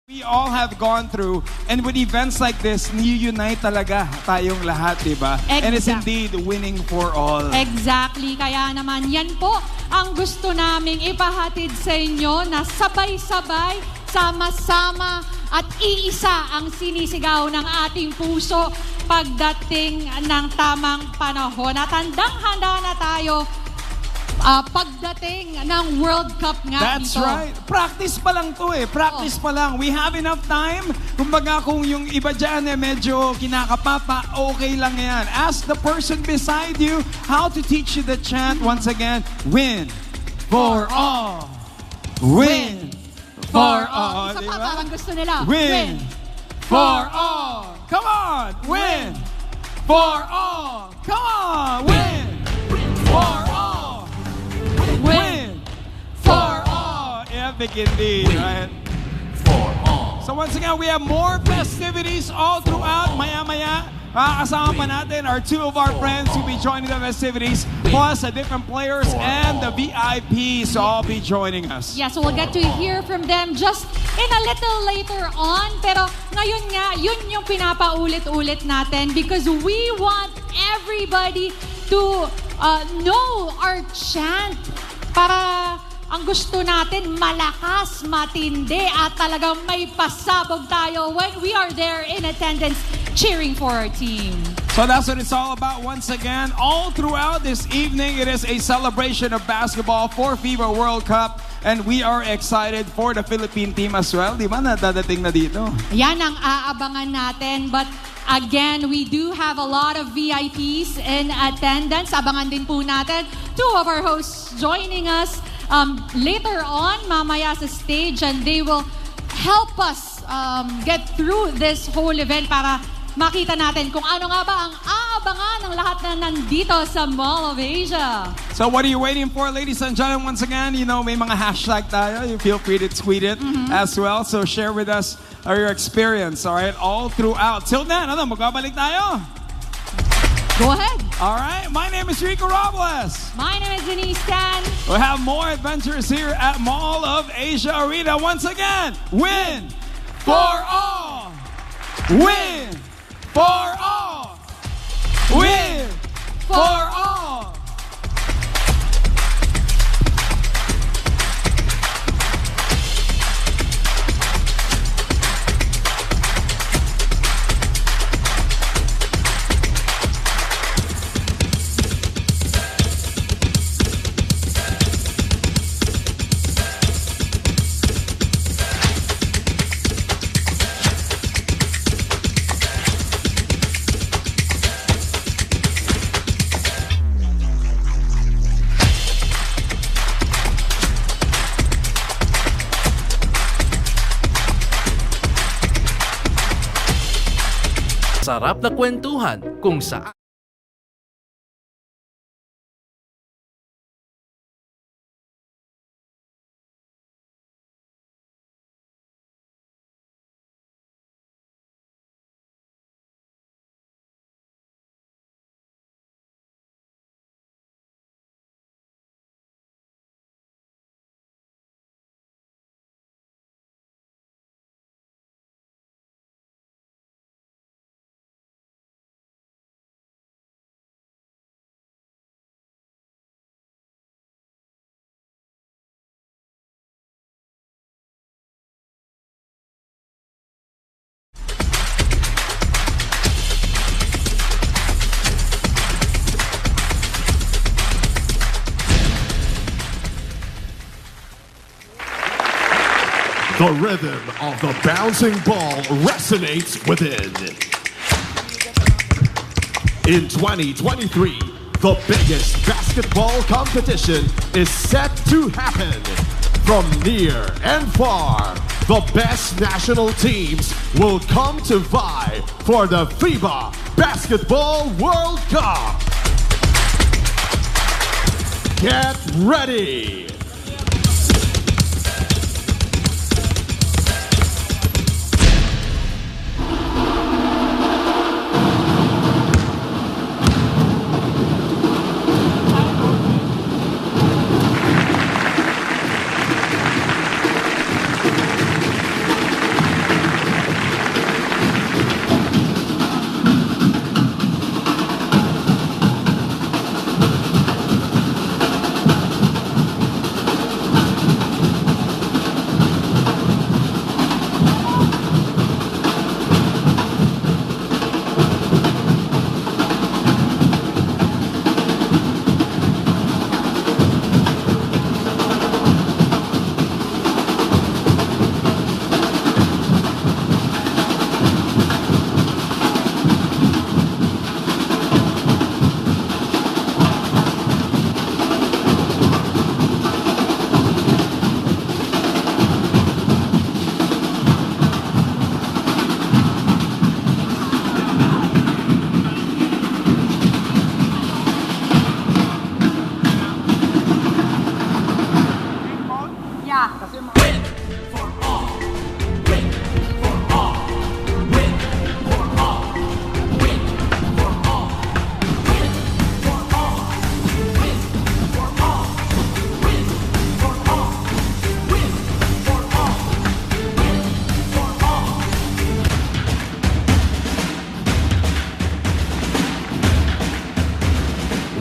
We all have gone through, and with events like this, ni-unite talaga tayong lahat, diba? And it's indeed winning for all. Exactly. Kaya naman, yan po ang gusto naming ipahatid sa inyo na sabay-sabay, sama-sama at iisa ang sinisigaw ng ating puso pagdating ng tamang panahon. At handang-handa na tayo pagdating ng World Cup nga. That's dito. right. Practice pa lang to eh. Practice pa lang. We have enough time. Kumbaga kung yung iba dyan medyo kinakapapa, okay lang yan. Ask the person beside you how to teach you the chant. Once again, win for all. Win for all. Isa pa, parang gusto nila. Win for all. Come on. Win for all. Come on. Win for all. Win for all. Epic indeed, right? For all. So once again, we have more festivities all throughout. Maya-maya, kasama pa natin are two of our friends who will be joining the festivities, plus the different players and the VIPs all be joining us. Yes, we'll get to hear from them just in a little later on. Pero ngayon nga, yun yung pinapaulit-ulit natin because we want everybody to know our chant. Para ang gusto natin malakas, matindi at talagang may pasabog tayo when we are there in attendance cheering for our team. So that's what it's all about once again. All throughout this evening, it is a celebration of basketball for FIBA World Cup. And we are excited for the Philippine team as well. Di ba nadadating na dito? Yan ang aabangan natin. But again, we do have a lot of VIPs in attendance. Abangan din po natin. Two of our hosts joining us later on, mamaya sa stage. And they will help us get through this whole event para makita natin kung ano nga ba ang aabangan ng lahat na nandito sa Mall of Asia. So what are you waiting for, ladies and gentlemen? Once again, you know, may mga hashtag tayo. You feel free to tweet it as well. So share with us your experience, all right, all throughout. Till then, magbabalik tayo. Go ahead. All right, my name is Rico Robles. My name is Denise Tan. We'll have more adventures here at Mall of Asia Arena. Once again, win for all. Win for all. Win for all. Sarap na kwentuhan kung saan the rhythm of the bouncing ball resonates within. In 2023, the biggest basketball competition is set to happen. From near and far, the best national teams will come to vie for the FIBA Basketball World Cup. Get ready!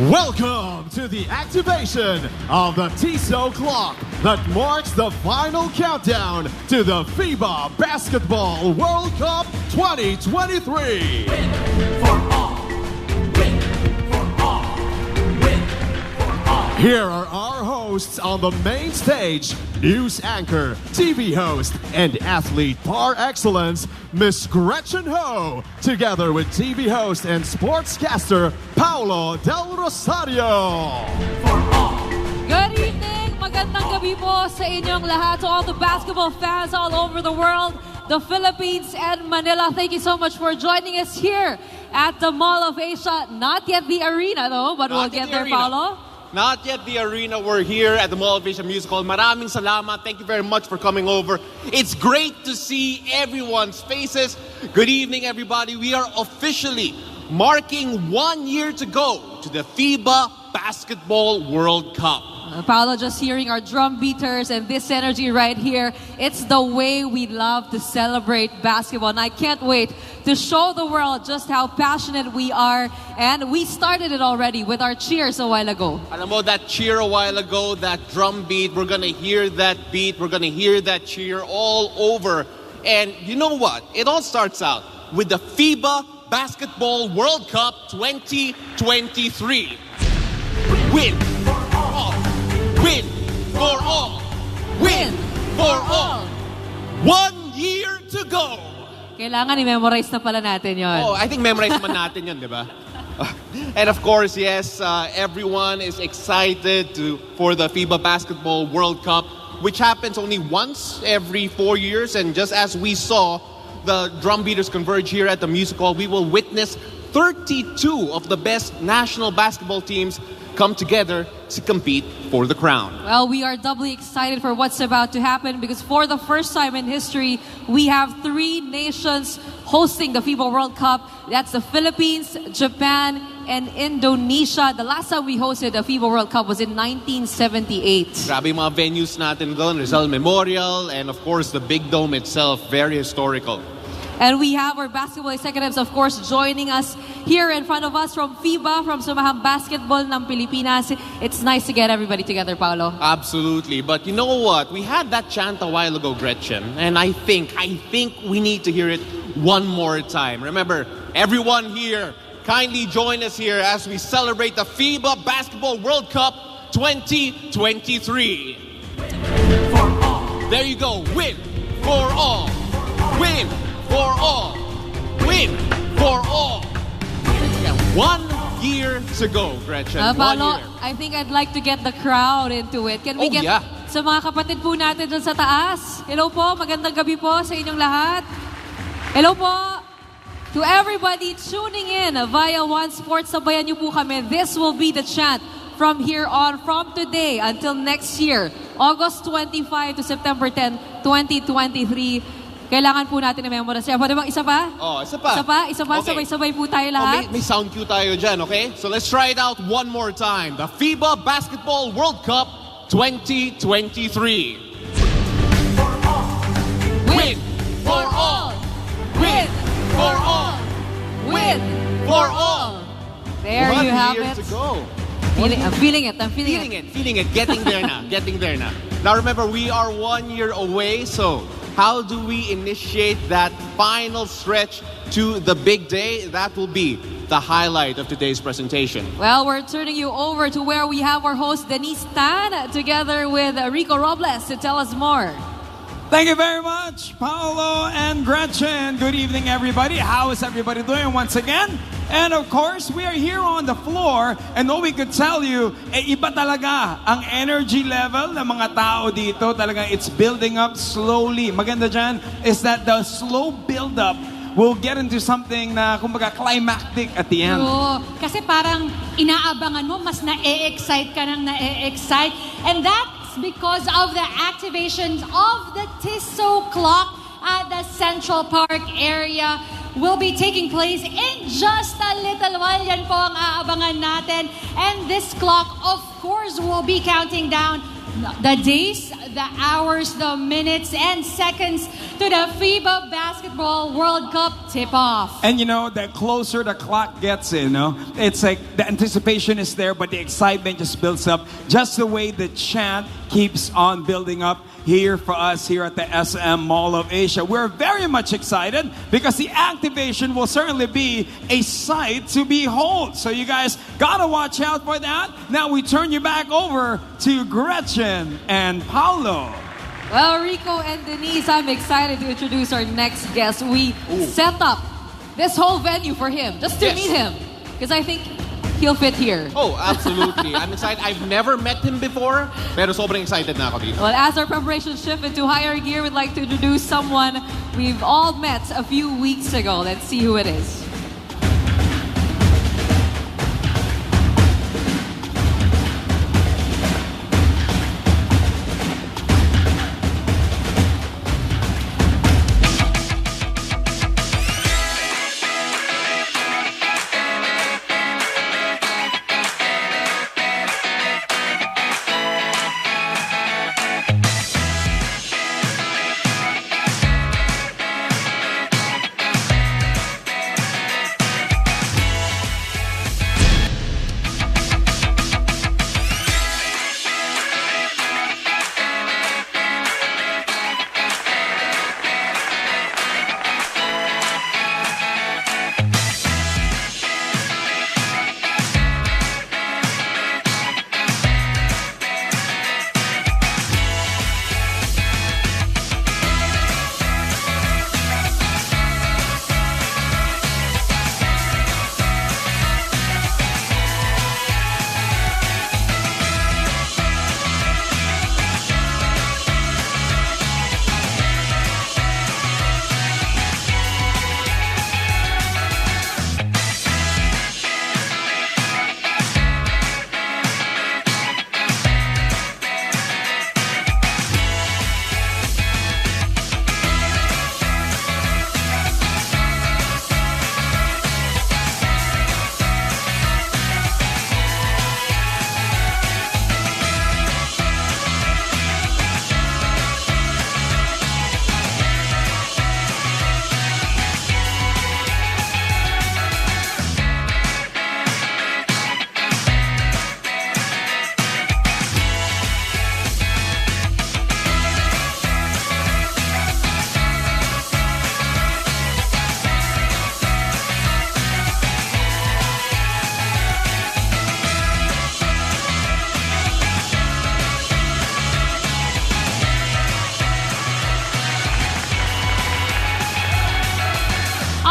Welcome to the activation of the Tissot clock that marks the final countdown to the FIBA Basketball World Cup 2023. Here are our hosts on the main stage, news anchor, TV host, and athlete par excellence, Miss Gretchen Ho, together with TV host and sportscaster, Paolo Del Rosario. Good evening! Magandang gabi po sa inyong lahat, to all the basketball fans all over the world, the Philippines and Manila. Thank you so much for joining us here at the Mall of Asia. Not yet the arena though, but we'll get there, Paolo. Not yet the arena. We're here at the Mall of Asia Music Hall. Maraming salamat. Thank you very much for coming over. It's great to see everyone's faces. Good evening, everybody. We are officially marking 1 year to go to the FIBA Basketball World Cup. Paolo, just hearing our drum beaters and this energy right here, it's the way we love to celebrate basketball. And I can't wait to show the world just how passionate we are. And we started it already with our cheers a while ago. Alam mo, that cheer a while ago, that drum beat, we're gonna hear that beat, we're gonna hear that cheer all over. And you know what? It all starts out with the FIBA Basketball World Cup 2023. Win for all. Win for all. Win for all. 1 year to go. Kailangan i-memorize na pala natin yon. Oh, I think memorize man natin yun, di ba? And of course, yes, everyone is excited for the FIBA Basketball World Cup, which happens only once every 4 years. And just as we saw the drum beaters converge here at the Music Hall, we will witness 32 of the best national basketball teams come together to compete for the crown. Well, we are doubly excited for what's about to happen because for the first time in history, we have 3 nations hosting the FIBA World Cup. That's the Philippines, Japan, and Indonesia. The last time we hosted the FIBA World Cup was in 1978. Grabe yung mga venues natin doon, Rizal Memorial, and of course the Big Dome itself, very historical. And we have our basketball executives, of course, joining us here in front of us from FIBA, from Samahang Basketball ng Pilipinas. It's nice to get everybody together, Paolo. Absolutely. But you know what? We had that chant a while ago, Gretchen. And I think we need to hear it one more time. Remember, everyone here, kindly join us here as we celebrate the FIBA Basketball World Cup 2023. There you go. Win for all. Win for all. Win for all. Yeah, 1 year to go, Gretchen. 1 Paolo, year. I think I'd like to get the crowd into it. Can we get sa mga kapatid po natin dyan sa taas? Hello po, magandang gabi po sa inyong lahat. Hello po. To everybody tuning in via One Sports, sabayan niyo po kami. This will be the chant from here on, from today until next year, August 25 to September 10, 2023. Kailangan po natin i-memorize. Pwede bang isa pa? Oh, isa pa. Isa pa. Okay. Sabay-sabay po tayo lahat. May sound cue tayo dyan, okay? So let's try it out one more time. The FIBA Basketball World Cup 2023. Win for all. Win for all. Win for all. There you have it. To go. I'm feeling it. Feeling it. Getting there now. Getting there now. Now remember, we are 1 year away, so how do we initiate that final stretch to the big day? That will be the highlight of today's presentation. Well, we're turning you over to where we have our host, Denise Tan, together with Rico Robles to tell us more. Thank you very much, Paolo and Gretchen. Good evening, everybody. How is everybody doing once again? And of course, we are here on the floor, and all we could tell you, iba talaga ang energy level ng mga tao dito. Talagang it's building up slowly. Maganda dyan is that the slow build-up will get into something na kumbaga climactic at the end. Oo, kasi parang inaabangan mo, mas na-e-excite ka nang na-e-excite. And that because of the activations of the Tissot clock at the Central Park area will be taking place in just a little while. Yan po ang aabangan natin. And this clock, of course, will be counting down the days, the hours, the minutes, and seconds to the FIBA Basketball World Cup tip-off. And you know, the closer the clock gets in, it's like the anticipation is there, but the excitement just builds up. Just the way the chant keeps on building up here for us here at the SM Mall of Asia. We're very much excited because the activation will certainly be a sight to behold. So you guys gotta watch out for that. Now we turn you back over to Gretchen and Paolo. Well, Rico and Denise, I'm excited to introduce our next guest. We set up this whole venue for him, just to meet him. Because I think he'll fit here. Oh, absolutely. I'm excited. I've never met him before, pero sobrang excited na ako dito. Well, as our preparation shift into higher gear, we'd like to introduce someone we've all met a few weeks ago. Let's see who it is.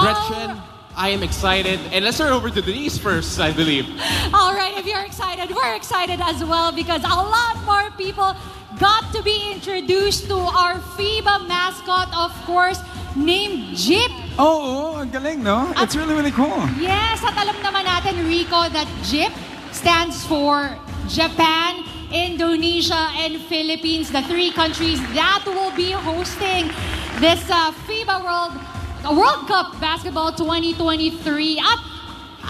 Gretchen, I am excited. And let's turn over to Denise first, I believe. All right, if you're excited, we're excited as well because a lot more people got to be introduced to our FIBA mascot, of course, named Jip. Oh, ang galing, no? It's really, really cool. Yes, at alam naman natin, Rico, that Jip stands for Japan, Indonesia, and Philippines, the three countries that will be hosting this FIBA World Cup Basketball 2023. At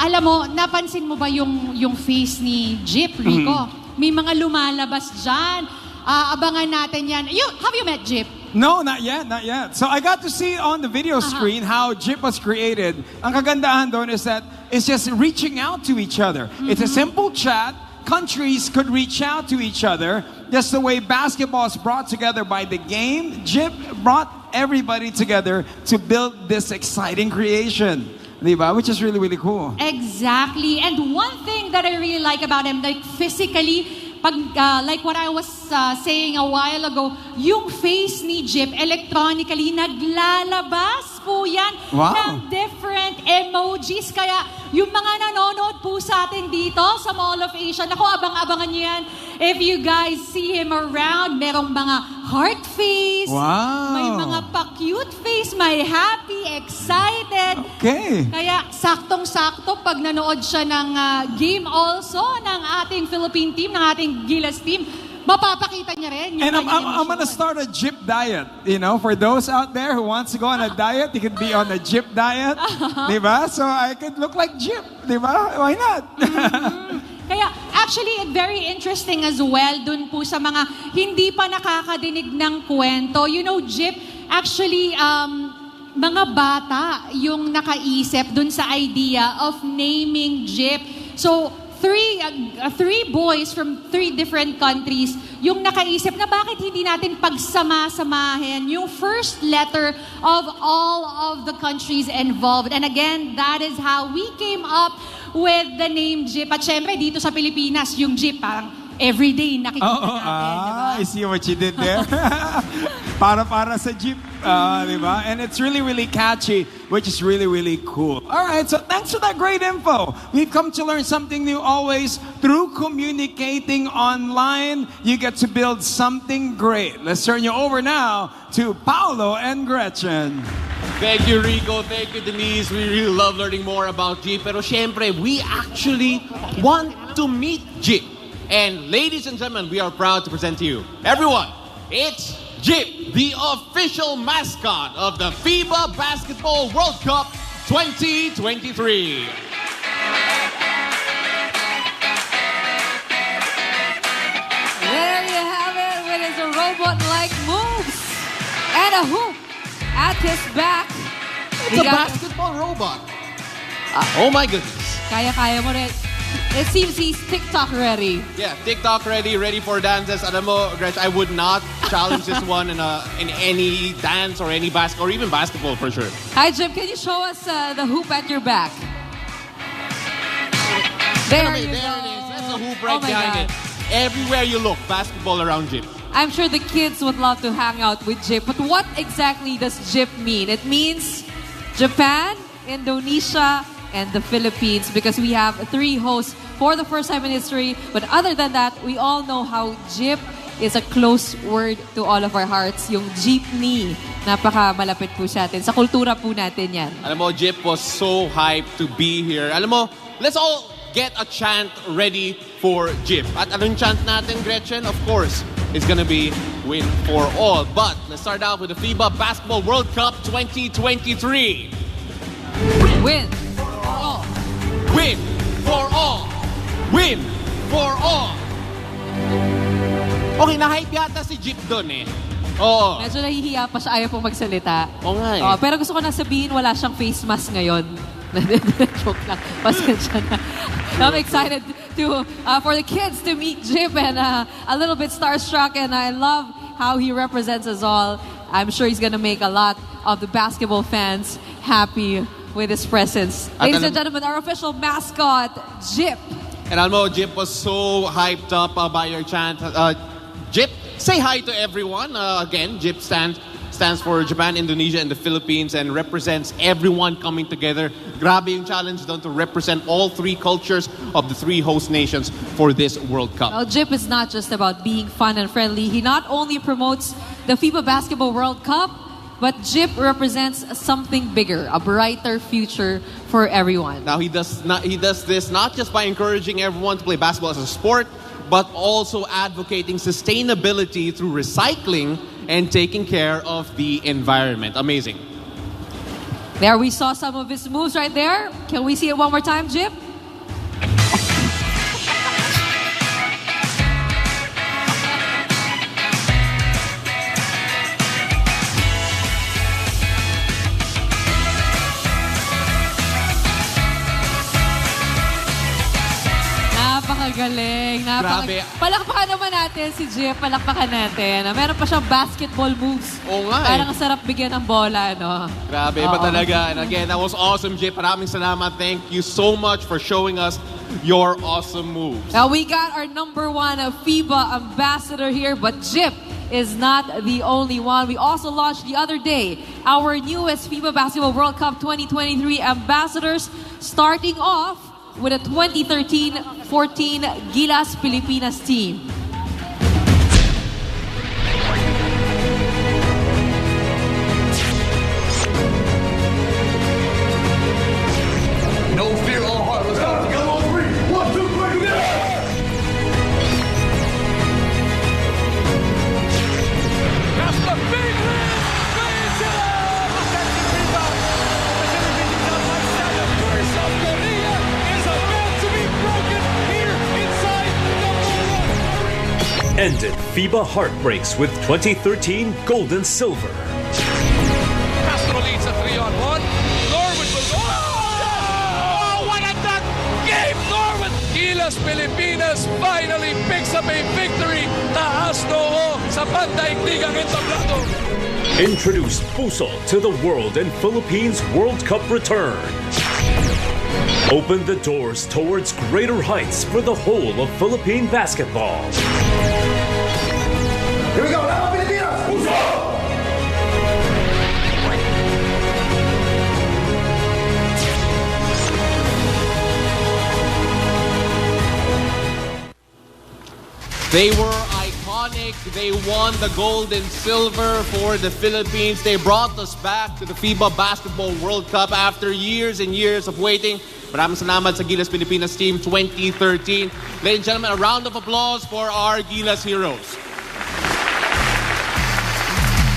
alam mo, napansin mo ba yung face ni Jip, Rico? May mga lumalabas dyan. Abangan natin yan. Have you met Jip? No, not yet, not yet. So I got to see on the video screen how Jip was created. Ang kagandahan doon is that it's just reaching out to each other. It's a simple chat. Countries could reach out to each other. Just the way basketball is brought together by the game, Jip brought everybody together to build this exciting creation. Diba? Which is really, really cool. Exactly. And one thing that I really like about him, like physically, like what I was saying a while ago, yung face ni Jip, electronically, naglalabas po yan ng different emojis. Kaya yung mga nanonood po sa atin dito sa Mall of Asia, naku, abang-abangan nyo yan. If you guys see him around, merong mga heart face, may mga pa-cute face, may happy, excited. Okay. Kaya saktong-sakto pag nanood siya ng game also ng ating Philippine team, ng ating Gilas team, mapapakita niya rin. And I'm gonna start a Jip diet. You know, for those out there who wants to go on a diet, you could be on a Jip diet. Diba? So I could look like Jip. Diba? Why not? Kaya actually, very interesting as well dun po sa mga hindi pa nakakadinig ng kwento. You know, Jip, actually, mga bata yung nakaisip dun sa idea of naming Jip. So, three boys from 3 different countries yung nakaisip na bakit hindi natin pagsama-samahin yung first letter of all of the countries involved. And again, that is how we came up with the name Jip. At syempre, dito sa Pilipinas, yung Jip parang everyday nakikita natin. Diba? I see what you did there. para sa Jeep, diba? And it's really, really catchy, which is really, really cool. All right, so thanks for that great info. We've come to learn something new always. Through communicating online, you get to build something great. Let's turn you over now to Paolo and Gretchen. Thank you, Rico. Thank you, Denise. We really love learning more about Jeep. Pero syempre, we actually want to meet Jeep. And ladies and gentlemen, we are proud to present to you, everyone, it's Jip, the official mascot of the FIBA Basketball World Cup 2023. There you have it with his robot-like moves and a hoop at his back. It's a basketball robot. Oh my goodness. Kaya mo rin. It seems he's TikTok ready. Yeah, TikTok ready for dances. Alam mo, Gretch, I would not challenge this one in any dance or any or even basketball for sure. Hi, Jim. Can you show us the hoop at your back? There you There go. it is. That's a hoop right Oh my behind God. it. Everywhere you look, basketball around Jip. I'm sure the kids would love to hang out with Jip. But what exactly does Jip mean? It means Japan, Indonesia, and the Philippines, because we have 3 hosts for the first time in history. But other than that, we all know how Jip is a close word to all of our hearts. Yung jeepney, napaka-malapit po sa atin. Sa kultura po natin yan. Alam mo, Jip was so hyped to be here. Alam mo, let's all get a chant ready for Jip. At anong chant natin, Gretchen? Of course, it's gonna be win for all. But let's start out with the FIBA Basketball World Cup 2023. Win. Win for all! Win for all! Okay, na-hype yata si Jip doon eh. Oo. Medyo nahihiya pa siya, ayaw pong magsalita. Oo nga eh. Pero gusto ko na sabihin, wala siyang face mask ngayon. Joke lang. Pasensya na. I'm excited to for the kids to meet Jip and a little bit starstruck, and I love how he represents us all. I'm sure he's gonna make a lot of the basketball fans happy with his presence. Ladies and gentlemen, our official mascot, Jip. And alam mo, Jip was so hyped up by your chant. Jip, say hi to everyone. Again, Jip stands for Japan, Indonesia, and the Philippines and represents everyone coming together. Grabe yung challenge doon to represent all 3 cultures of the 3 host nations for this World Cup. Well, Jip is not just about being fun and friendly. He not only promotes the FIBA Basketball World Cup, but Jip represents something bigger, a brighter future for everyone. Now he does this not just by encouraging everyone to play basketball as a sport, but also advocating sustainability through recycling and taking care of the environment. Amazing. There we saw some of his moves right there. Can we see it one more time, Jip? Napakagaling. Grabe. Palakpakan naman natin si Jip. Palakpakan natin. Meron pa siyang basketball moves. Oo nga eh. Parang ang sarap bigyan ng bola, no? Grabe ba talaga? And again, that was awesome, Jip. Maraming salamat. Thank you so much for showing us your awesome moves. Now we got our number 1 FIBA ambassador here, but Jip is not the only one. We also launched the other day our newest FIBA Basketball World Cup 2023 ambassadors, starting off with a 2013-14 Gilas Pilipinas team. No fear, all heart. Let's go. Together on 3. 1, 2, 3, yeah! ended FIBA heartbreaks with 2013 gold and silver. Castro leads a 3-on-1. Norwood will go. Oh, what a duck! Game Norwood! Gilas Pilipinas finally picks up a victory. Taas noo sa pandaigdigang entablado. Introduced Puso to the World and Philippines World Cup return. Opened the doors towards greater heights for the whole of Philippine basketball. Here we go, Laban Pilipinas! Puso! They were iconic. They won the gold and silver for the Philippines. They brought us back to the FIBA Basketball World Cup after years and years of waiting. Maraming salamat sa Gilas Pilipinas Team 2013. Ladies and gentlemen, a round of applause for our Gilas heroes.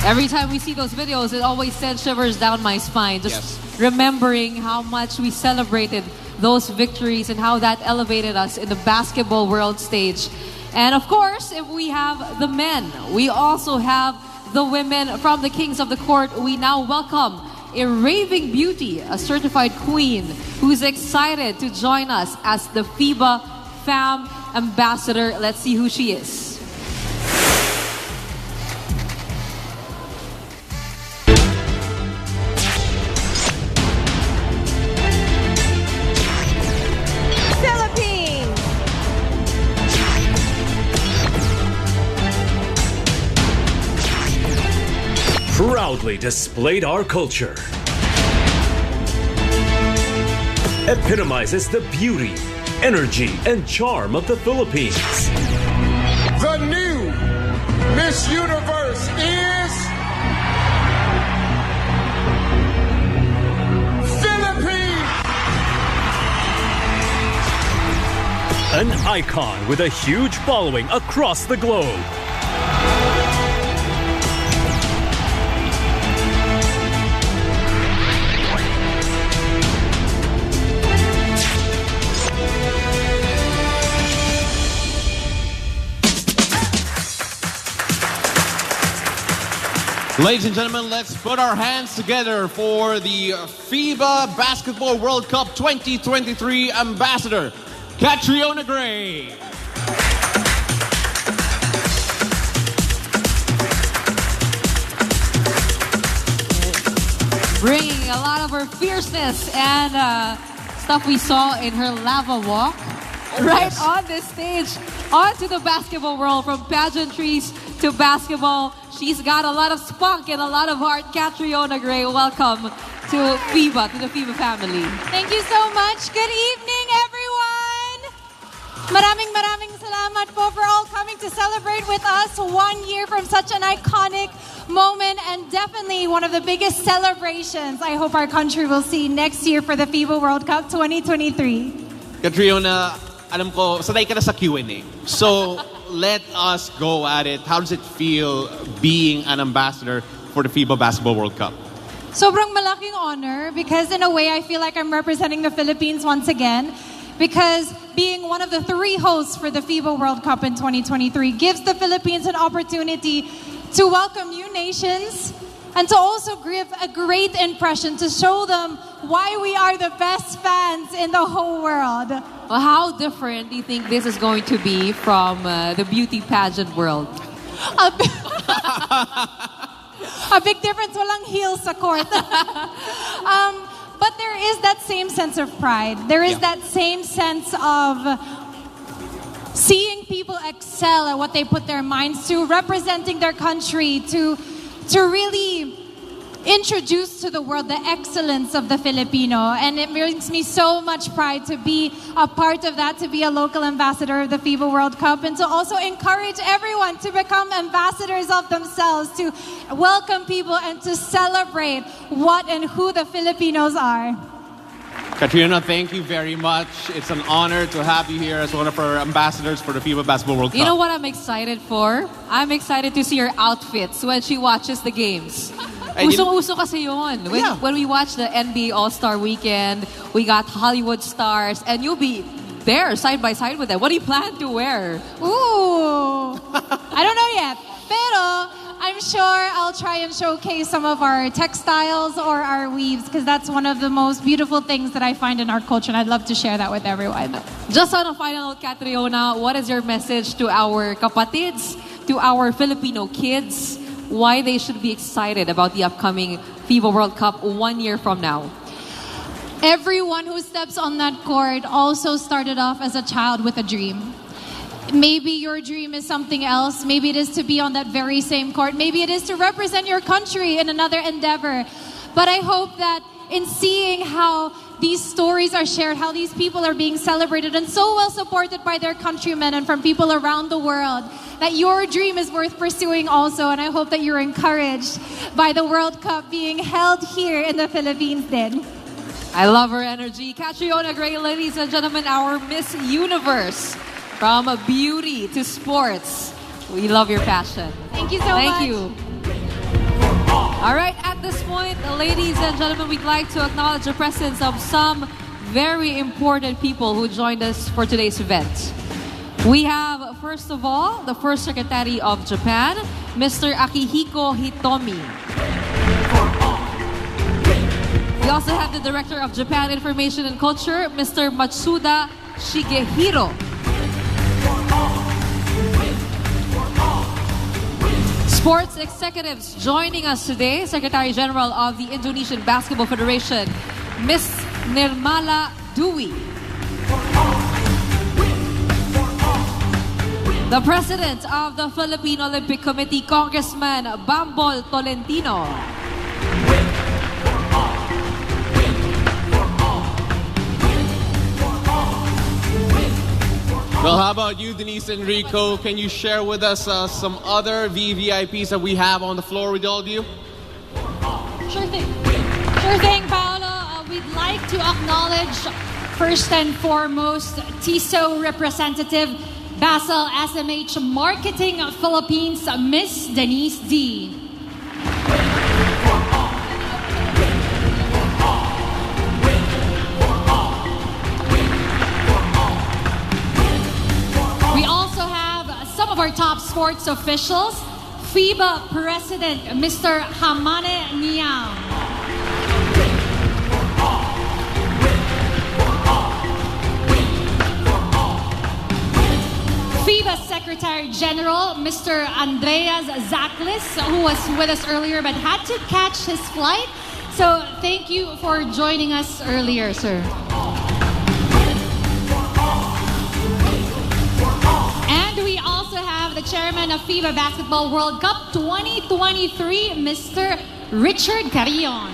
Every time we see those videos, it always sends shivers down my spine. Just remembering how much we celebrated those victories and how that elevated us in the basketball world stage. And of course, if we have the men, we also have the women from the Kings of the Court. We now welcome a raving beauty, a certified queen, who's excited to join us as the FIBA Fam Ambassador. Let's see who she is. Proudly displayed our culture. Epitomizes the beauty, energy, and charm of the Philippines. The new Miss Universe is Philippines! An icon with a huge following across the globe. Ladies and gentlemen, let's put our hands together for the FIBA Basketball World Cup 2023 Ambassador, Catriona Gray. Bringing a lot of her fierceness and stuff we saw in her lava walk on this stage, onto the basketball world, from pageantries to basketball. She's got a lot of spunk and a lot of heart. Catriona Gray, welcome to FIBA, to the FIBA family. Thank you so much. Good evening, everyone. Maraming salamat po for all coming to celebrate with us 1 year from such an iconic moment, and definitely one of the biggest celebrations I hope our country will see next year for the FIBA World Cup 2023. Catriona, alam ko, sanay ka na sa Q&A. So, let us go at it. How does it feel being an ambassador for the FIBA Basketball World Cup? Sobrang malaking honor, because in a way I feel like I'm representing the Philippines once again, because being one of the 3 hosts for the FIBA World Cup in 2023 gives the Philippines an opportunity to welcome new nations and to also give a great impression, to show them why we are the best fans in the whole world. Well, how different do you think this is going to be from the beauty pageant world? A big difference, walang heels sa court. But there is that same sense of pride. There is that same sense of seeing people excel at what they put their minds to, representing their country, to really introduce to the world the excellence of the Filipino. And it brings me so much pride to be a part of that, to be a local ambassador of the FIBA World Cup, and to also encourage everyone to become ambassadors of themselves, to welcome people and to celebrate what and who the Filipinos are. Catriona, thank you very much. It's an honor to have you here as one of our ambassadors for the FIBA Basketball World Cup. You know what I'm excited for? I'm excited to see her outfits when she watches the games. Uso kasi yun. When we watch the NBA All-Star Weekend, we got Hollywood stars, and you'll be there side by side with them. What do you plan to wear? Ooh, I don't know yet. Pero I'm sure I'll try and showcase some of our textiles or our weaves because that's one of the most beautiful things that I find in our culture, and I'd love to share that with everyone. Just on a final note, Catriona, what is your message to our kapatids, to our Filipino kids, why they should be excited about the upcoming FIBA World Cup 1 year from now? Everyone who steps on that court also started off as a child with a dream. Maybe your dream is something else. Maybe it is to be on that very same court. Maybe it is to represent your country in another endeavor. But I hope that in seeing how these stories are shared, how these people are being celebrated and so well supported by their countrymen and from people around the world, that your dream is worth pursuing also. And I hope that you're encouraged by the World Cup being held here in the Philippines then. I love her energy. Catriona Gray, ladies and gentlemen, our Miss Universe. From beauty to sports. We love your passion. Thank you so much. Thank you. All right, at this point, ladies and gentlemen, we'd like to acknowledge the presence of some very important people who joined us for today's event. We have, first of all, the First Secretary of Japan, Mr. Akihiko Hitomi. We also have the Director of Japan Information and Culture, Mr. Matsuda Shigehiro. Sports executives joining us today, Secretary General of the Indonesian Basketball Federation, Ms. Nirmala Dwi. The President of the Philippine Olympic Committee, Congressman Bambol Tolentino. Well, how about you, Denise Enrico? Can you share with us some other VVIPs that we have on the floor with all of you? Sure thing. Sure thing, Paolo. We'd like to acknowledge, first and foremost, Tissot representative, Basel SMH Marketing Philippines, Miss Denise D. We also have some of our top sports officials, FIBA President, Mr. Hamane Niang. FIBA Secretary General, Mr. Andreas Zaklis, who was with us earlier but had to catch his flight. So thank you for joining us earlier, sir. And we also have the chairman of FIBA Basketball World Cup 2023, Mr. Richard Carrion.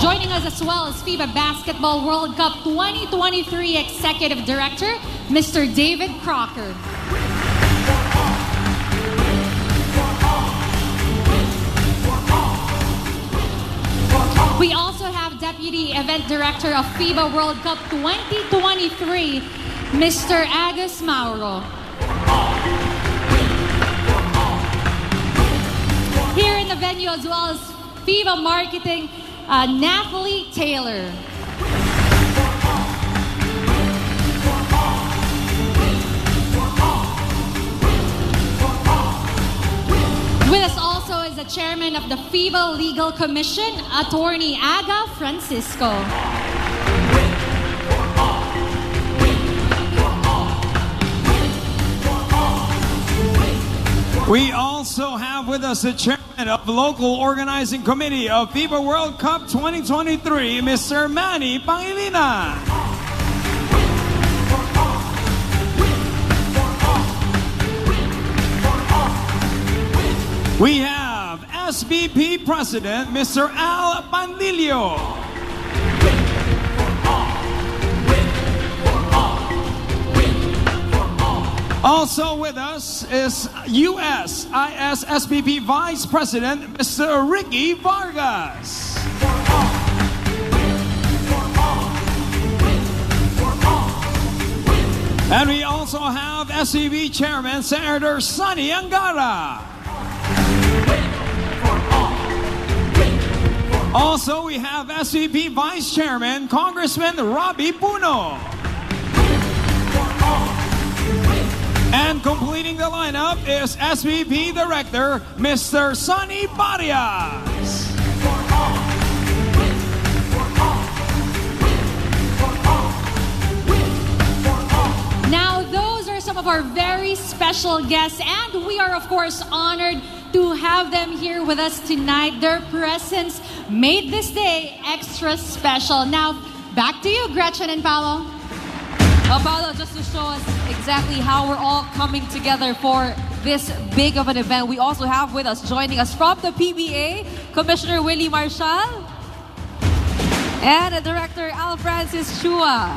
Joining us as well as FIBA Basketball World Cup 2023 Executive Director, Mr. David Crocker. We also have Deputy Event Director of FIBA World Cup 2023, Mr. Agus Mauro. Here in the venue as well as FIBA Marketing, Nathalie Taylor. With us also is the chairman of the FIBA Legal Commission, Attorney Aga Francisco. We also have with us the chairman of the local organizing committee of FIBA World Cup 2023, Mr. Manny Pangilinan. We have SBP President, Mr. Al Pandillo. Also with us is USIS SBP Vice President, Mr. Ricky Vargas. And we also have SCB Chairman, Senator Sonny Angara. Also, we have SVP Vice Chairman, Congressman Robbie Puno. And completing the lineup is SVP Director, Mr. Sonny Barrias. Now, those are some of our very special guests, and we are, of course, honored to have them here with us tonight. Their presence made this day extra special. Now, back to you, Gretchen and Paolo. Paolo, just to show us exactly how we're all coming together for this big of an event, we also have with us, joining us from the PBA, Commissioner Willie Marshall and Director Al Francis Chua.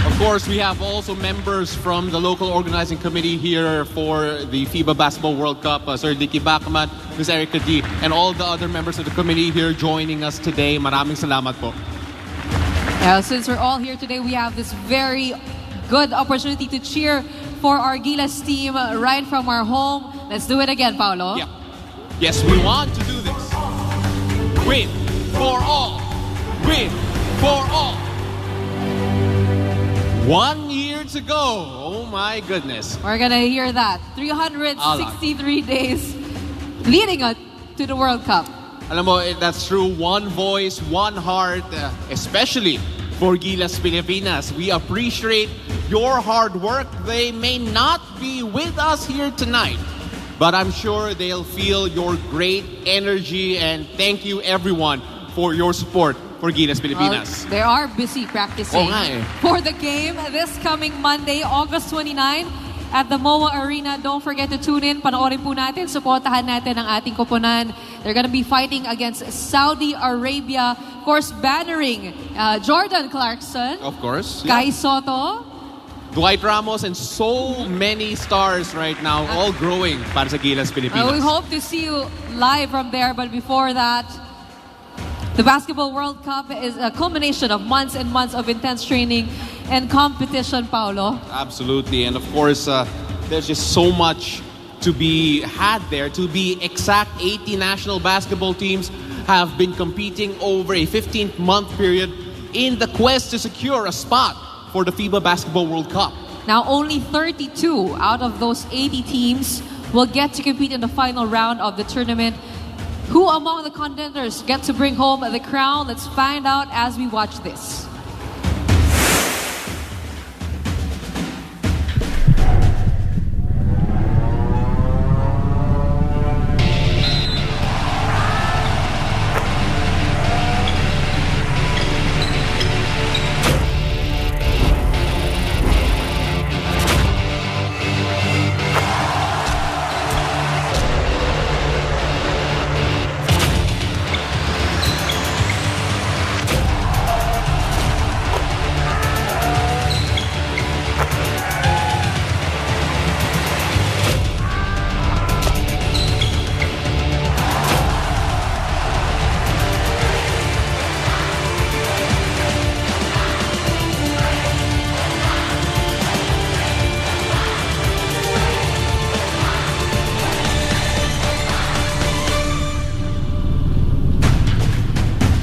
Of course, we have also members from the local organizing committee here for the FIBA Basketball World Cup, Sir Dicky Bacman, Ms. Erica D, and all the other members of the committee here joining us today. Maraming salamat po. Since we're all here today, we have this very good opportunity to cheer for our Gilas team right from our home. Let's do it again, Paolo. Yeah. Yes, we want to do this. Win for all. Win for all. 1 year to go. Oh my goodness. We're gonna hear that. 363 days leading up to the World Cup. Alam mo, that's true. One voice, one heart, especially for Gilas Pilipinas. We appreciate your hard work. They may not be with us here tonight, but I'm sure they'll feel your great energy, and thank you everyone for your support for Gilas Pilipinas. Well, they are busy practicing eh. for the game this coming Monday, August 29 at the MOA Arena. Don't forget to tune in. Panoorin po natin. Supportahan natin ang ating koponan. They're gonna be fighting against Saudi Arabia. Of course, bannering Jordan Clarkson. Of course. Kai Soto. Dwight Ramos, and so many stars right now, all growing para sa Gilas Pilipinas. We hope to see you live from there, but before that, the Basketball World Cup is a culmination of months and months of intense training and competition, Paolo. Absolutely, and of course, there's just so much to be had there. To be exact, 80 national basketball teams have been competing over a 15-month period in the quest to secure a spot for the FIBA Basketball World Cup. Now, only 32 out of those 80 teams will get to compete in the final round of the tournament. Who among the contenders get to bring home the crown? Let's find out as we watch this.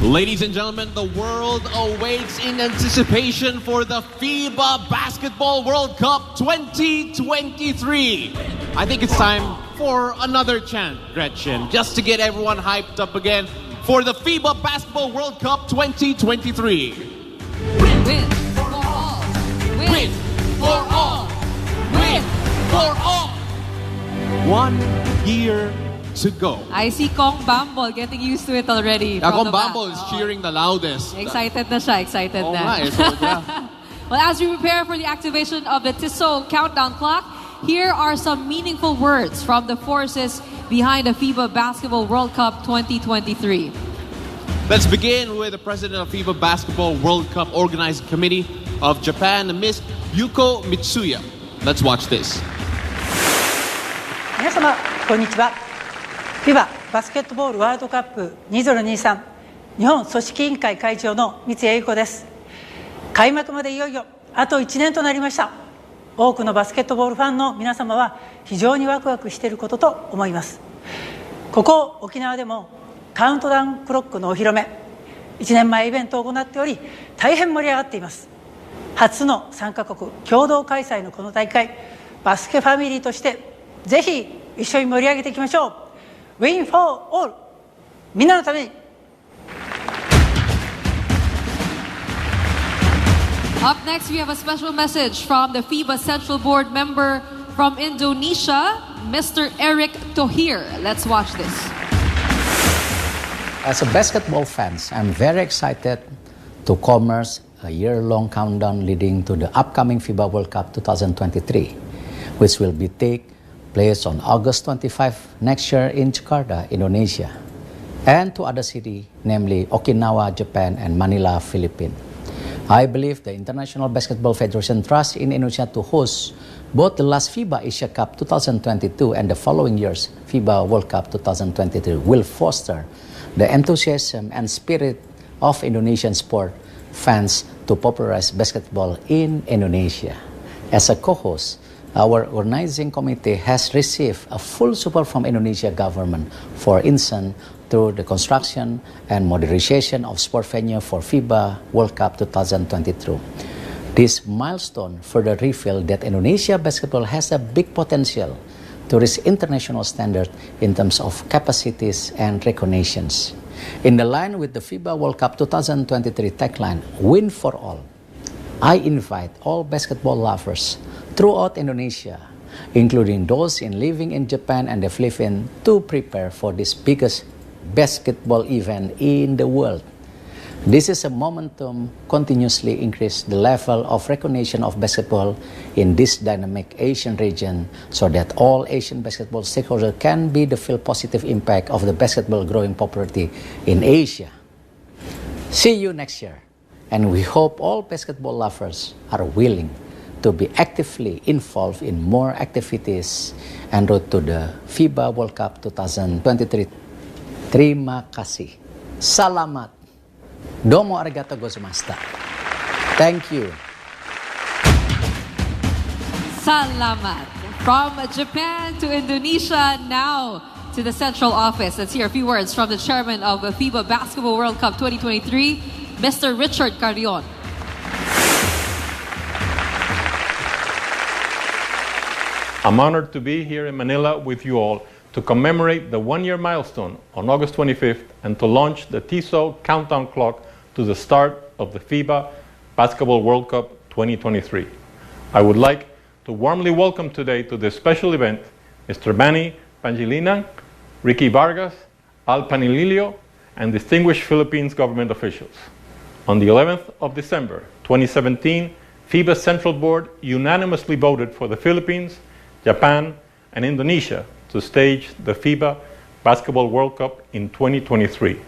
Ladies and gentlemen, the world awaits in anticipation for the FIBA Basketball World Cup 2023. I think it's time for another chant, Gretchen, just to get everyone hyped up again for the FIBA Basketball World Cup 2023. Win for all. Win for all. Win for all. 1 year to go. I see Kong Bumble getting used to it already. Kong Bumble is cheering the loudest. Excited na siya, excited na. Right. So, yeah. Well, as we prepare for the activation of the Tissot countdown clock, here are some meaningful words from the forces behind the FIBA Basketball World Cup 2023. Let's begin with the president of FIBA Basketball World Cup Organizing Committee of Japan, Ms. Yuko Mitsuya. Let's watch this. 皆様、こんにちは。FIBA バスケットボールワールドカップ2023日本組織委員会会長の三谷由子です。開幕までいよいよあと1年となりました。多くのバスケットボールファンの皆様は非常にワクワクしていることと思います。ここ沖縄でもカウントダウンクロックのお披露目、1年前イベントを行っており、大変盛り上がっています。初の3カ国共同開催のこの大会、バスケファミリーとしてぜひ一緒に盛り上げていきましょう。Win for all、 みんなのために。Up next, we have a special message from the FIBA Central Board member from Indonesia, Mr. Eric Thohir. Let's watch this. As a basketball fan, I'm very excited to commence a year-long countdown leading to the upcoming FIBA World Cup 2023, which will be take place on August 25 next year in Jakarta, Indonesia, and to other cities, namely Okinawa, Japan, and Manila, Philippines. I believe the International Basketball Federation trusts in Indonesia to host both the last FIBA Asia Cup 2022 and the following year's FIBA World Cup 2023 will foster the enthusiasm and spirit of Indonesian sport fans to popularize basketball in Indonesia. As a co-host, our organizing committee has received a full support from Indonesia government, for instance, through the construction and modernization of sport venue for FIBA World Cup 2022. This milestone further reveals that Indonesia basketball has a big potential to reach international standards in terms of capacities and recognitions. In the line with the FIBA World Cup 2023 tagline, Win for All, I invite all basketball lovers throughout Indonesia, including those living in Japan and the Philippines, to prepare for this biggest basketball event in the world. This is a momentum continuously increase the level of recognition of basketball in this dynamic Asian region, so that all Asian basketball stakeholders can be the feel positive impact of the basketball growing popularity in Asia. See you next year, and we hope all basketball lovers are willing to be actively involved in more activities en route to the FIBA World Cup 2023. Terima kasih. Salamat. Domo arigato gozaimashita. Thank you. Salamat. From Japan to Indonesia, now to the central office. Let's hear a few words from the chairman of the FIBA Basketball World Cup 2023, Mr. Richard Carrion. I'm honored to be here in Manila with you all to commemorate the one-year milestone on August 25th and to launch the Tissot countdown clock to the start of the FIBA Basketball World Cup 2023. I would like to warmly welcome today to this special event Mr. Manny Pangilinan, Ricky Vargas, Al Panililio, and distinguished Philippines government officials. On the 11th of December 2017, FIBA Central Board unanimously voted for the Philippines, Japan, and Indonesia to stage the FIBA Basketball World Cup in 2023.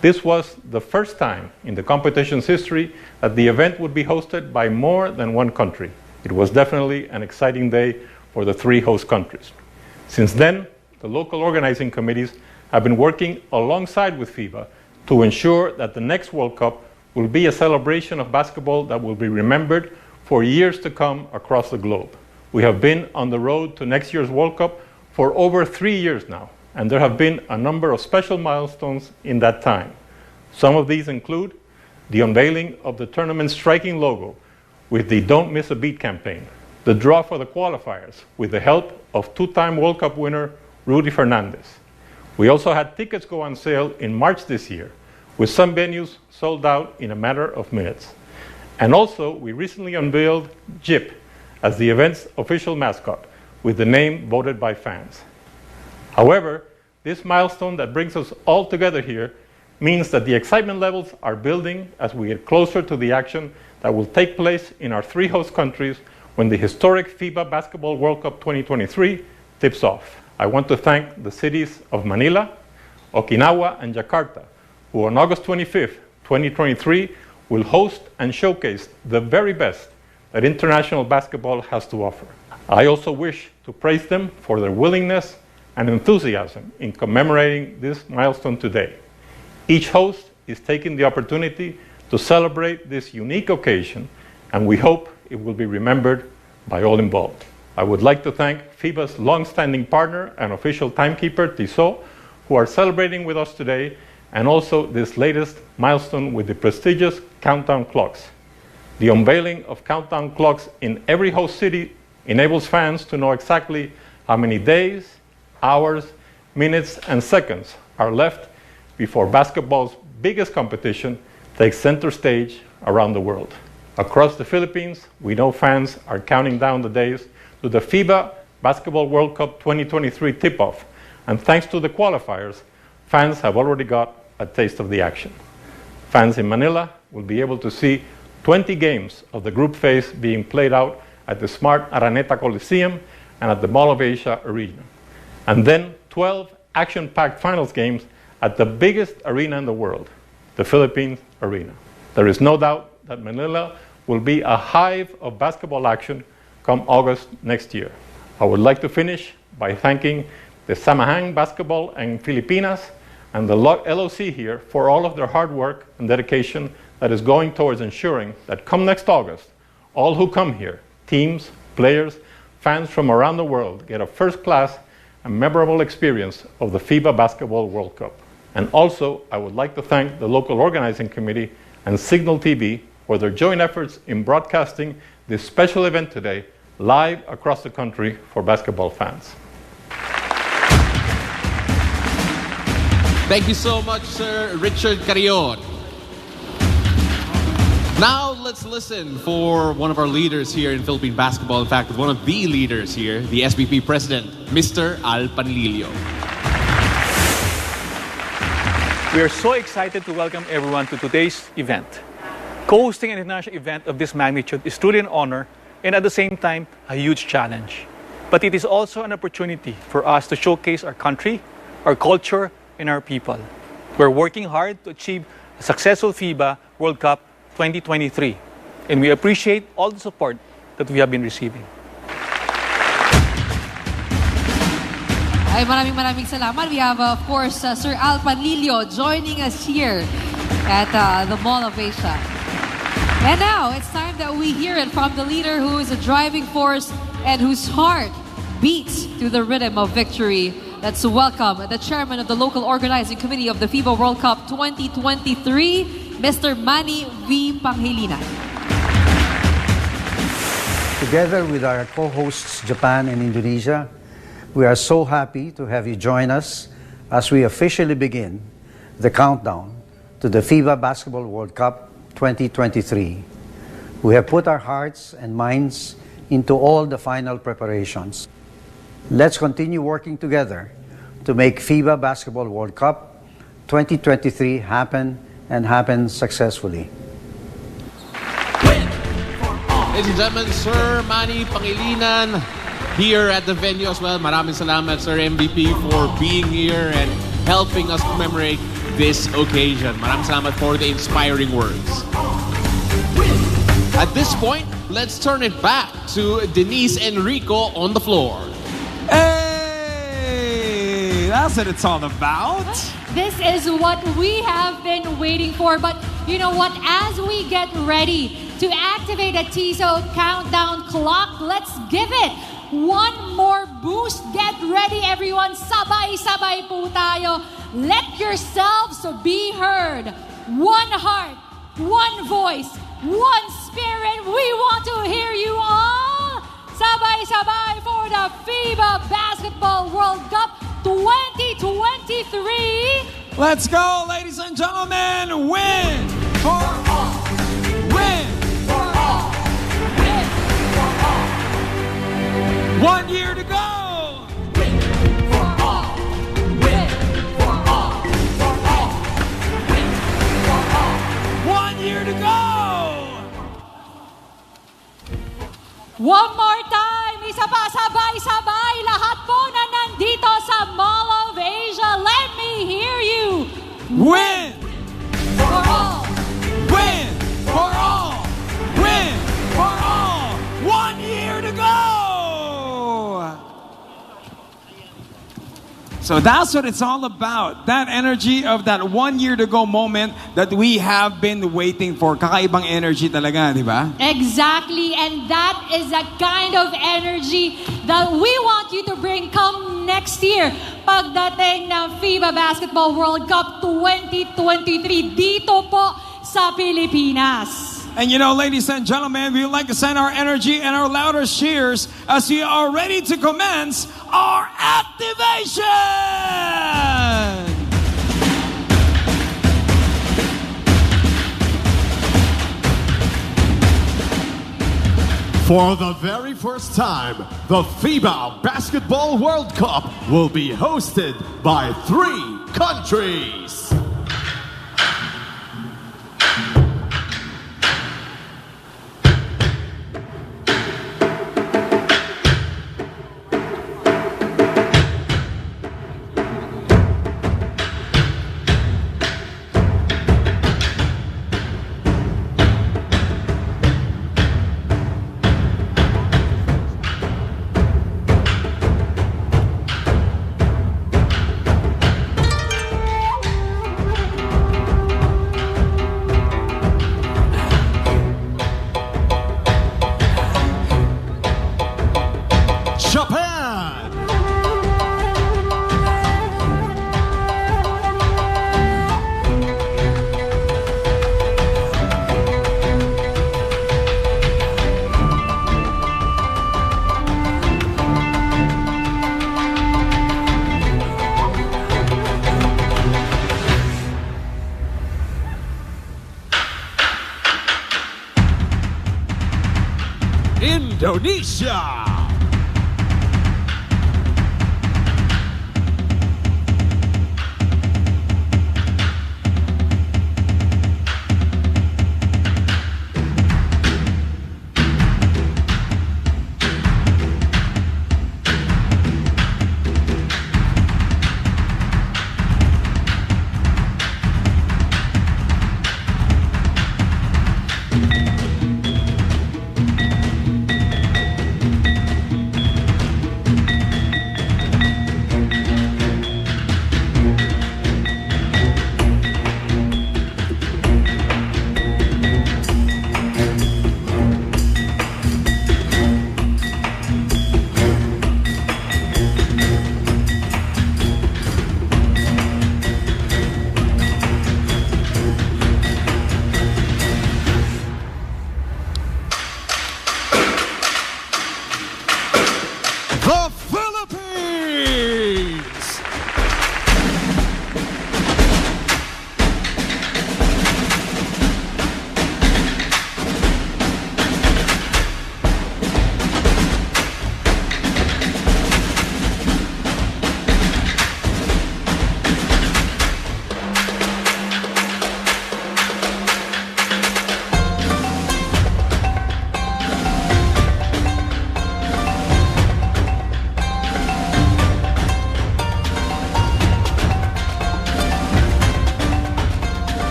This was the first time in the competition's history that the event would be hosted by more than one country. It was definitely an exciting day for the three host countries. Since then, the local organizing committees have been working alongside with FIBA to ensure that the next World Cup will be a celebration of basketball that will be remembered for years to come across the globe. We have been on the road to next year's World Cup for over 3 years now, and there have been a number of special milestones in that time. Some of these include the unveiling of the tournament's striking logo with the Don't Miss a Beat campaign, the draw for the qualifiers with the help of two-time World Cup winner Rudy Fernandez. We also had tickets go on sale in March this year, with some venues sold out in a matter of minutes. And also, we recently unveiled Jip as the event's official mascot, with the name voted by fans. However, this milestone that brings us all together here means that the excitement levels are building as we get closer to the action that will take place in our three host countries when the historic FIBA Basketball World Cup 2023 tips off. I want to thank the cities of Manila, Okinawa, and Jakarta, who on August 25th, 2023, will host and showcase the very best that international basketball has to offer. I also wish to praise them for their willingness and enthusiasm in commemorating this milestone today. Each host is taking the opportunity to celebrate this unique occasion, and we hope it will be remembered by all involved. I would like to thank FIBA's long-standing partner and official timekeeper, Tissot, who are celebrating with us today, and also this latest milestone with the prestigious countdown clocks. The unveiling of countdown clocks in every host city enables fans to know exactly how many days, hours, minutes, and seconds are left before basketball's biggest competition takes center stage around the world. Across the Philippines, we know fans are counting down the days to the FIBA Basketball World Cup 2023 tip-off, and thanks to the qualifiers, fans have already got a taste of the action. Fans in Manila will be able to see 20 games of the group phase being played out at the Smart Araneta Coliseum and at the Mall of Asia Arena, and then 12 action-packed finals games at the biggest arena in the world, the Philippines Arena. There is no doubt that Manila will be a hive of basketball action come August next year. I would like to finish by thanking the Samahang Basketball and Filipinas and the LOC here for all of their hard work and dedication that is going towards ensuring that come next August, all who come here, teams, players, fans from around the world, get a first-class and memorable experience of the FIBA Basketball World Cup. And also, I would like to thank the local organizing committee and Signal TV for their joint efforts in broadcasting this special event today live across the country for basketball fans. Thank you so much, Sir Richard Carrion. Now let's listen for one of our leaders here in Philippine basketball. In fact, one of the leaders here, the SBP president, Mr. Al Panlilio. We are so excited to welcome everyone to today's event. Co-hosting an international event of this magnitude is truly an honor and at the same time a huge challenge. But it is also an opportunity for us to showcase our country, our culture, and our people. We're working hard to achieve a successful FIBA World Cup 2023, and we appreciate all the support that we have been receiving. Ay, maraming salamat. We have, of course, Sir Al Panlilio joining us here at the Mall of Asia. And now, it's time that we hear it from the leader who is a driving force and whose heart beats to the rhythm of victory. Let's welcome the chairman of the local organizing committee of the FIBA World Cup 2023, Mr. Manny V. Pangilinan. Together with our co-hosts Japan and Indonesia, we are so happy to have you join us as we officially begin the countdown to the FIBA Basketball World Cup 2023. We have put our hearts and minds into all the final preparations. Let's continue working together to make FIBA Basketball World Cup 2023 happen and happen successfully. Ladies and gentlemen, Sir Manny Pangilinan here at the venue as well. Maraming salamat, Sir MVP, for being here and helping us commemorate this occasion. Maraming salamat for the inspiring words. At this point, let's turn it back to Denise Enrico on the floor. Hey, that's what it's all about. This is what we have been waiting for. But you know what? As we get ready to activate a Tissot countdown clock, let's give it one more boost. Get ready, everyone. Sabay-sabay po tayo. Let yourselves be heard. One heart, one voice, one spirit. We want to hear you all. Sabay-sabay for the FIBA Basketball World Cup 2023. Let's go, ladies and gentlemen. Win for all. Win for all. Win for all. 1 year to go. Win for all. Win for all. For all. Win for all. 1 year to go. One more time. Isa pa, sabay-sabay. Lahat po na nandito sa Mall of Asia. Let me hear you. Win for all. Win for all. Win for all. 1 year to go. So that's what it's all about. That energy of that 1 year to go moment that we have been waiting for. Kakaibang energy talaga, di ba? Exactly, and that is the kind of energy that we want you to bring come next year. Pagdating ng FIBA Basketball World Cup 2023 dito po sa Pilipinas. And you know, ladies and gentlemen, we would like to send our energy and our loudest cheers as we are ready to commence our activation! For the very first time, the FIBA Basketball World Cup will be hosted by 3 countries. Japan! Indonesia!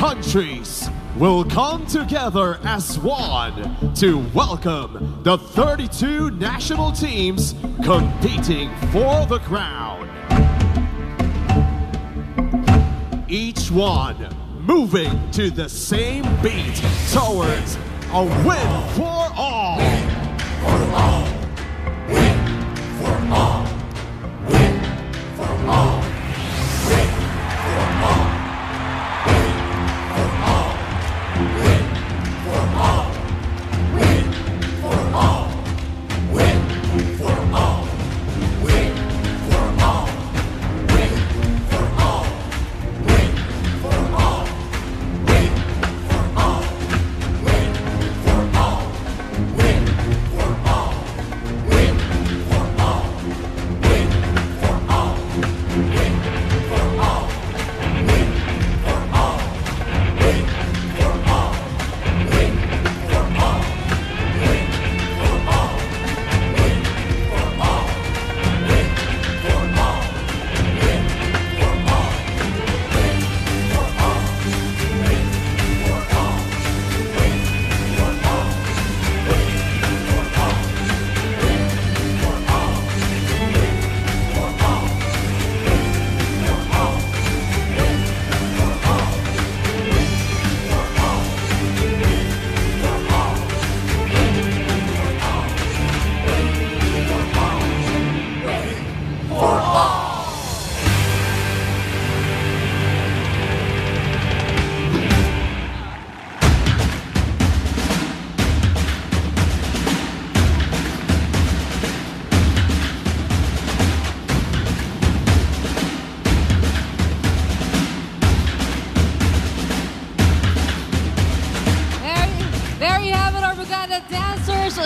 Countries will come together as one to welcome the 32 national teams competing for the crown. Each one moving to the same beat towards a win for all. Win for all. Win for all. Win for all. Win for all.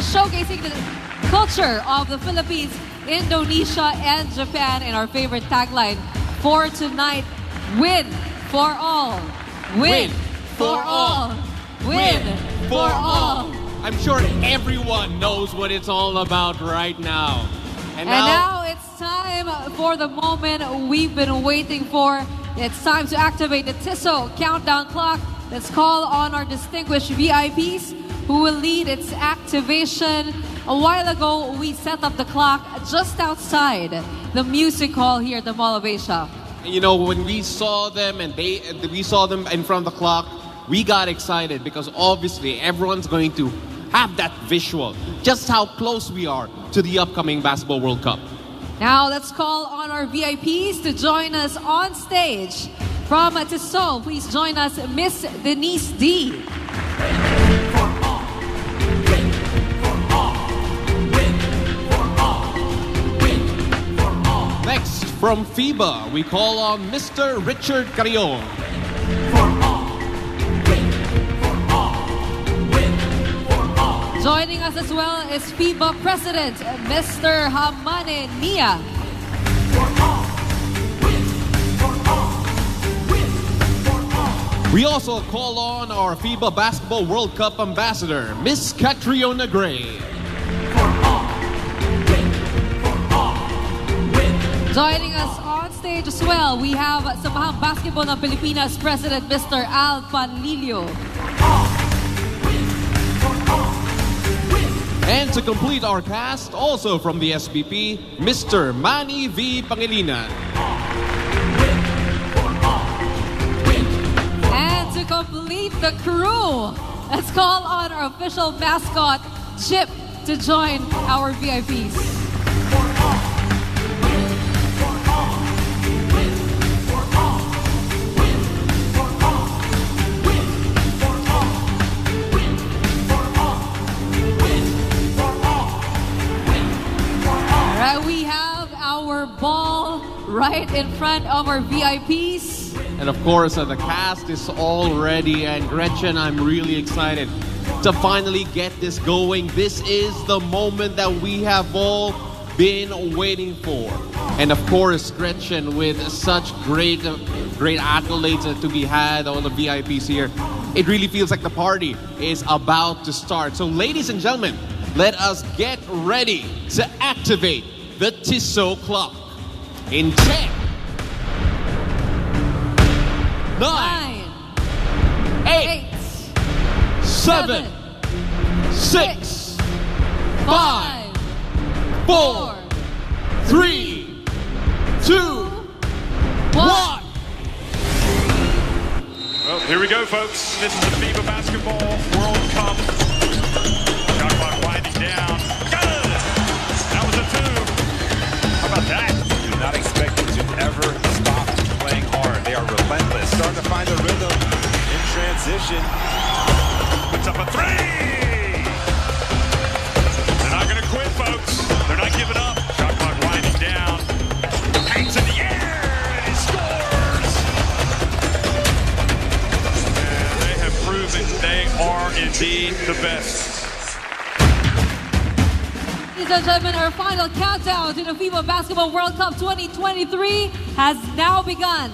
showcasing the culture of the Philippines, Indonesia, and Japan. And our favorite tagline for tonight, win for all. Win for all. Win for all. I'm sure everyone knows what it's all about right now. And now it's time for the moment we've been waiting for. It's time to activate the Tissot countdown clock. Let's call on our distinguished VIPs who will lead its activation. A while ago, we set up the clock just outside the music hall here at the Mall of Asia. You know, when we saw them and we saw them in front of the clock, we got excited because obviously everyone's going to have that visual, just how close we are to the upcoming Basketball World Cup. Now let's call on our VIPs to join us on stage. From Tissot, please join us, Miss Denise D. Next, from FIBA, we call on Mr. Richard Carrion. Joining us as well is FIBA President, Mr. Hamane Nia. We also call on our FIBA Basketball World Cup Ambassador, Miss Catriona Gray. Joining us on stage as well, we have Samahang Basketball ng Pilipinas President, Mr. Al Panlilio. And to complete our cast, also from the SBP, Mr. Manny V. Pangilinan. And to complete the crew, let's call on our official mascot, Chip, to join our VIPs. We have our ball right in front of our VIPs. And of course, the cast is all ready. And Gretchen, I'm really excited to finally get this going. This is the moment that we have all been waiting for. And of course, Gretchen, with such great accolades to be had, all the VIPs here, it really feels like the party is about to start. So ladies and gentlemen, let us get ready to activate the Tissot clock in 10, 9, 8, 7, 6, 5, 4, 3, 2, 1. Well, here we go, folks. This is the FIBA Basketball World Cup. Shot clock winding down. Good! That was a 2. How about that? Do not expect them to ever stop playing hard. They are relentless. Starting to find the rhythm in transition. Puts up a 3! They're not going to quit, folks. They're not giving up. Shot clock winding down. Hangs in the air, and he scores! And they have proven they are indeed the best. Ladies and gentlemen, our final countdown to the FIBA Basketball World Cup 2023 has now begun.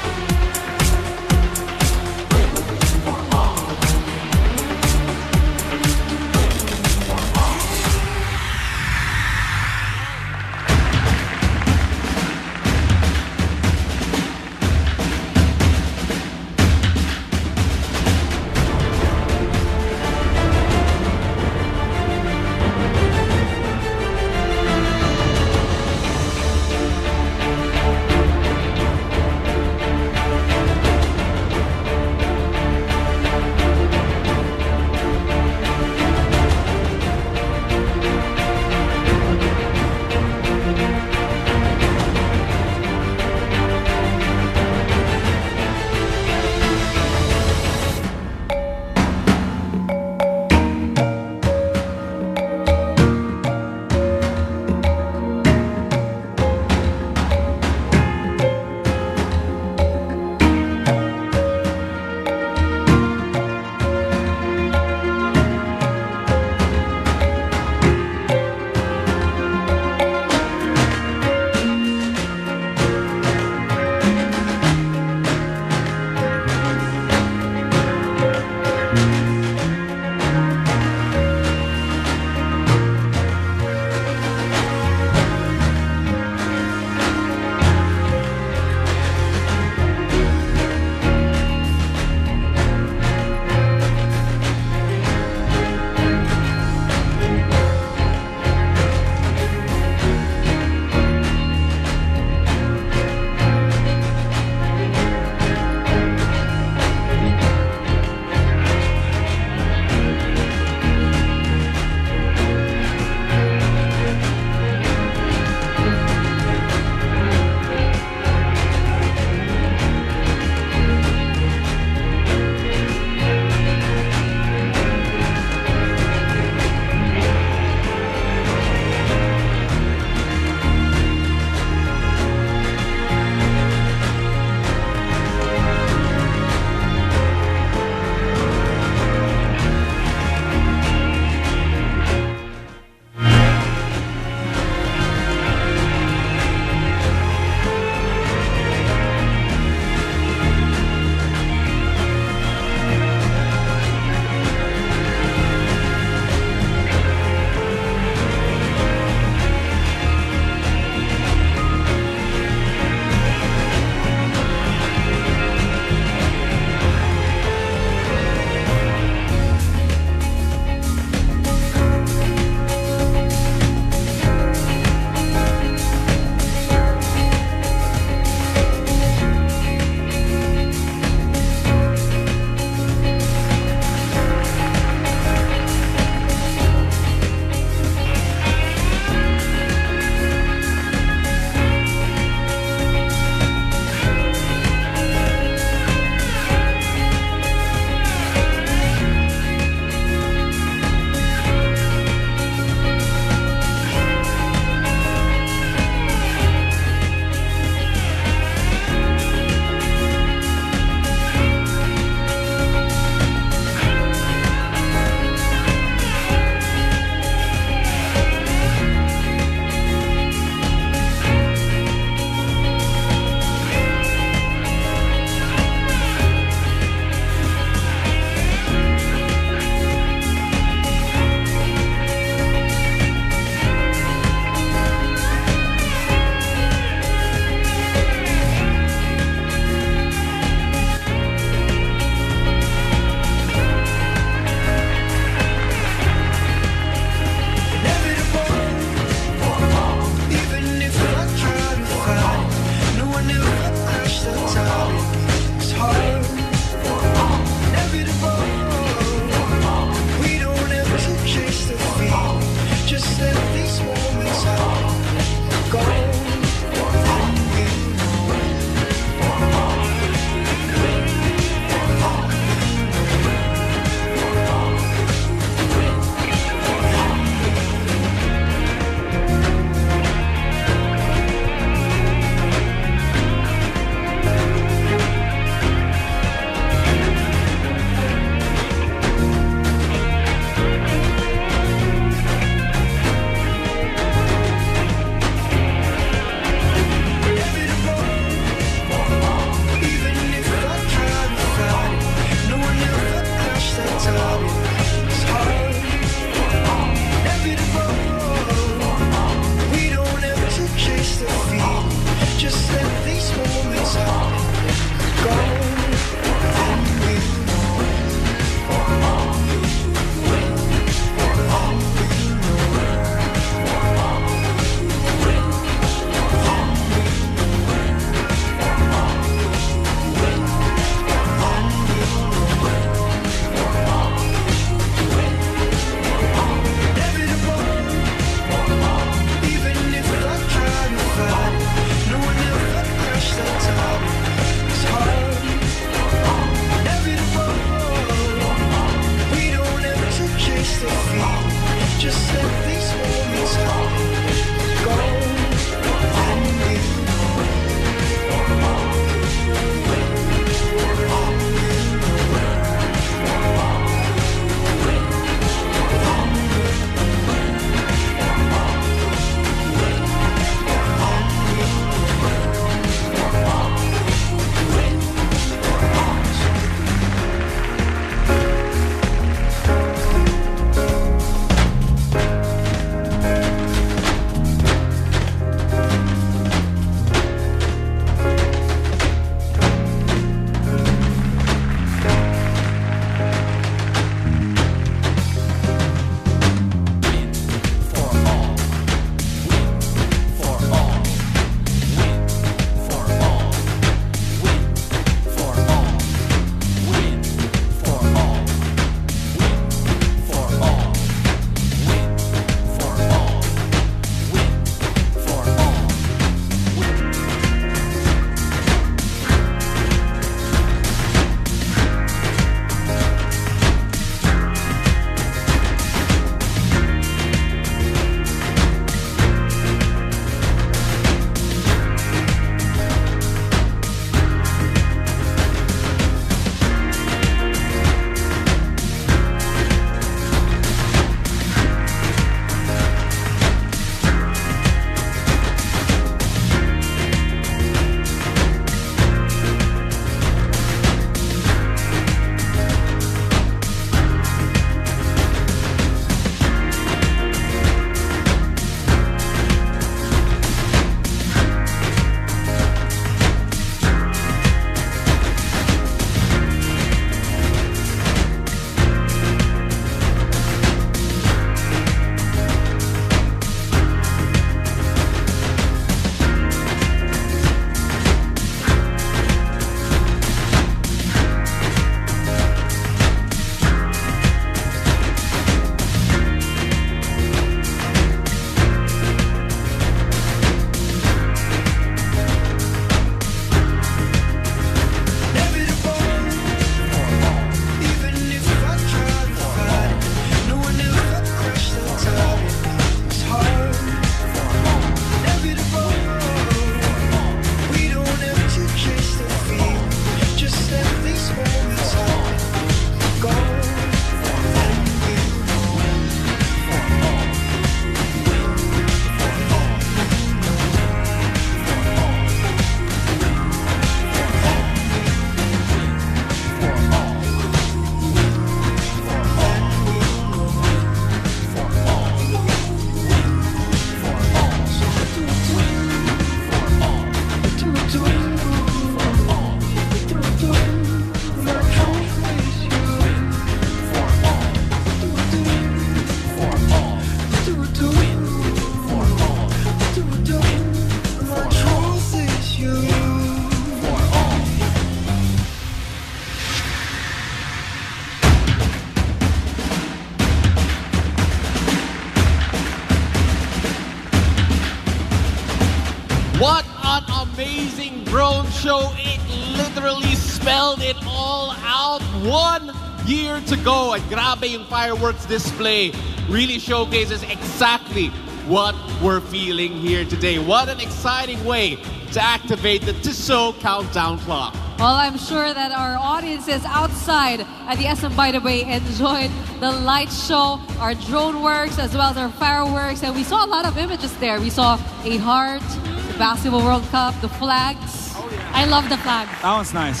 What an amazing drone show. It literally spelled it all out. 1 year to go. And grabe yung fireworks display really showcases exactly what we're feeling here today. What an exciting way to activate the Tissot countdown clock. Well, I'm sure that our audiences outside at the SM By the Bay enjoyed the light show, our drone works, as well as our fireworks. And we saw a lot of images there. We saw a heart, the Basketball World Cup, the flags. I love the flag. That was nice.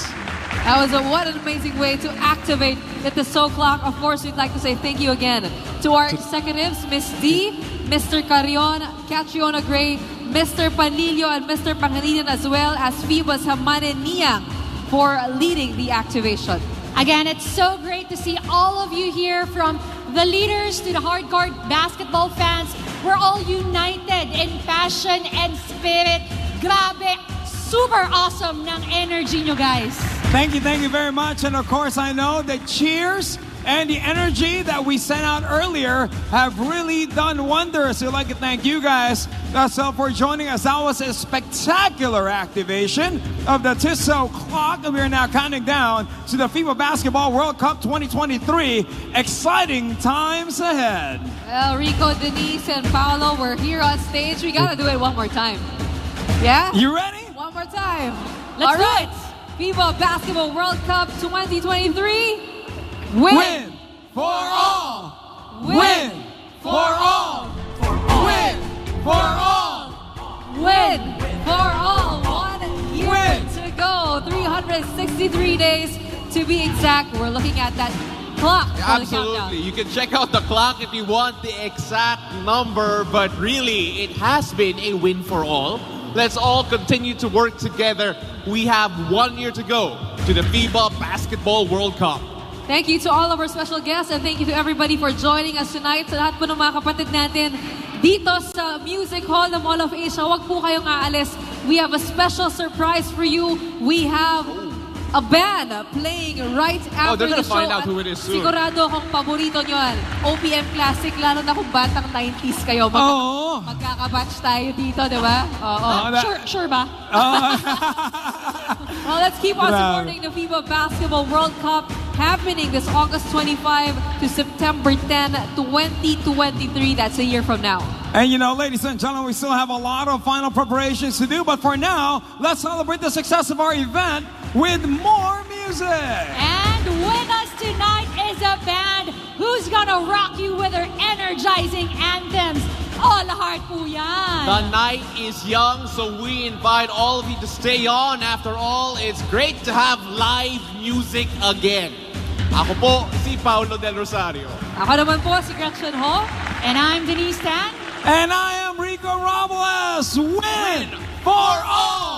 That was what an amazing way to activate the Tissot clock. Of course, we'd like to say thank you again to our executives, Miss D, Mr. Carrion, Catriona Gray, Mr. Panilio, and Mr. Pangilinan, as well as FIBA's Hamane Niang for leading the activation. Again, it's so great to see all of you here, from the leaders to the hardcore basketball fans. We're all united in passion and spirit. Grabe, super awesome ng energy nyo, guys. Thank you very much. And of course, I know the cheers and the energy that we sent out earlier have really done wonders. So I'd like to thank you guys for joining us. That was a spectacular activation of the Tissot clock. And we are now counting down to the FIBA Basketball World Cup 2023. Exciting times ahead. Well, Rico, Denise, and Paolo, we're here on stage. We gotta do it one more time. Yeah? You ready? One more time. Let's do right. it. FIBA Basketball World Cup 2023. Win for all. Win for all. Win for all. Win for all. 1 year to go. 363 days to be exact. We're looking at that clock. Absolutely. You can check out the clock if you want the exact number, but really, it has been a win for all. Let's all continue to work together. We have 1 year to go to the FIBA Basketball World Cup. Thank you to all of our special guests, and thank you to everybody for joining us tonight. Sa lahat po ng mga kapatid natin dito sa Music Hall ng Mall of Asia, huwag po kayong aalis. We have a special surprise for you. We have a band playing right after they're the gonna show. find out who it is soon. Sigurado akong paborito nyo yan. OPM Classic, lalo na kung batang 90s kayo. Magkakabatch tayo dito, di ba? Sure ba? Well, let's keep on supporting the FIBA Basketball World Cup happening this August 25 to September 10, 2023. That's a year from now. And you know, ladies and gentlemen, we still have a lot of final preparations to do. But for now, let's celebrate the success of our event with more music. And with us tonight is a band who's gonna rock you with their energizing anthems. All heart po yan. The night is young, so we invite all of you to stay on. After all, it's great to have live music again. Ako po, si Paulo Del Rosario. Ako naman po, si Gretchen Ho. And I'm Denise Tan. And I am Rico Robles. Win for all!